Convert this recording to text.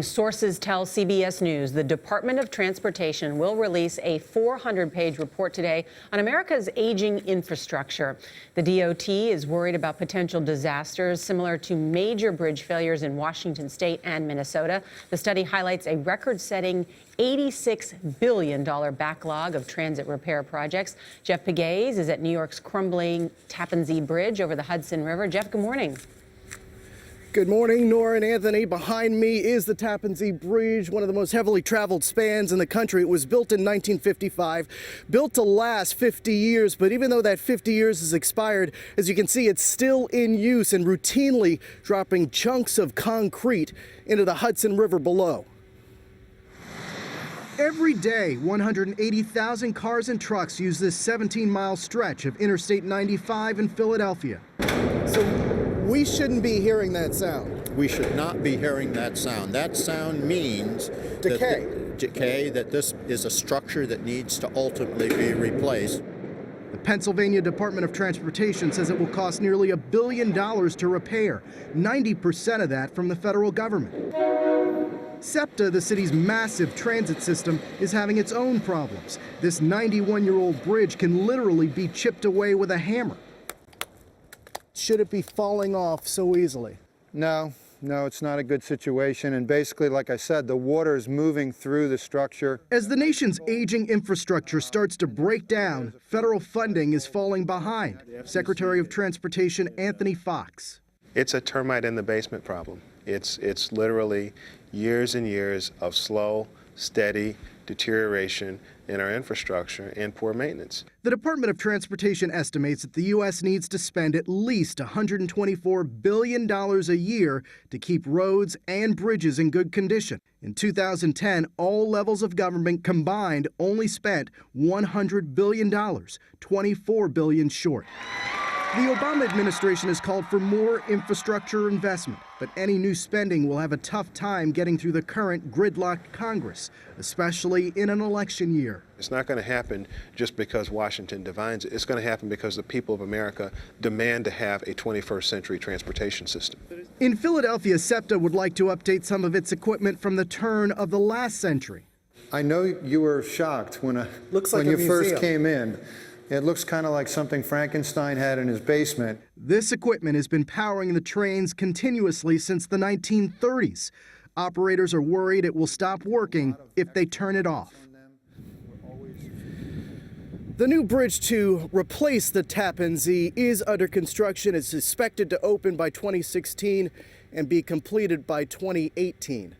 Sources tell CBS News the Department of Transportation will release a 400-page report today on America's aging infrastructure. The DOT is worried about potential disasters similar to major bridge failures in Washington state and Minnesota. The study highlights a record-setting $86 billion backlog of transit repair projects. Jeff Pegues is at New York's crumbling Tappan Zee Bridge over the Hudson River. Jeff, good morning. Good morning, Nora and Anthony. Behind me is the Tappan Zee Bridge, one of the most heavily traveled spans in the country. It was built in 1955, built to last 50 years, but even though that 50 years has expired, as you can see, it's still in use and routinely dropping chunks of concrete into the Hudson River below. Every day, 180,000 cars and trucks use this 17-mile stretch of Interstate 95 in Philadelphia. So we shouldn't be hearing that sound. We should not be hearing that sound. That sound means decay, that this is a structure that needs to ultimately be replaced. The Pennsylvania Department of Transportation says it will cost nearly $1 billion to repair, 90% of that from the federal government. SEPTA, the city's massive transit system, is having its own problems. This 91-year-old bridge can literally be chipped away with a hammer. Should it be falling off so easily? No, it's not a good situation. And basically, like I said, the water is moving through the structure. As the nation's aging infrastructure starts to break down, federal funding is falling behind. Secretary of Transportation Anthony Foxx. It's a termite in the basement problem. It's literally years and years of slow, steady deterioration in our infrastructure and poor maintenance. The Department of Transportation estimates that the U.S. needs to spend at least $124 billion a year to keep roads and bridges in good condition. In 2010, all levels of government combined only spent $100 billion, $24 billion short. The Obama administration has called for more infrastructure investment, but any new spending will have a tough time getting through the current gridlocked Congress, especially in an election year. It's not going to happen just because Washington divines it. It's going to happen because the people of America demand to have a 21st century transportation system. In Philadelphia, SEPTA would like to update some of its equipment from the turn of the last century. I know you were shocked when you first came in. It looks kind of like something Frankenstein had in his basement. This equipment has been powering the trains continuously since the 1930s. Operators are worried it will stop working if they turn it off. The new bridge to replace the Tappan Zee is under construction. It's expected to open by 2016 and be completed by 2018.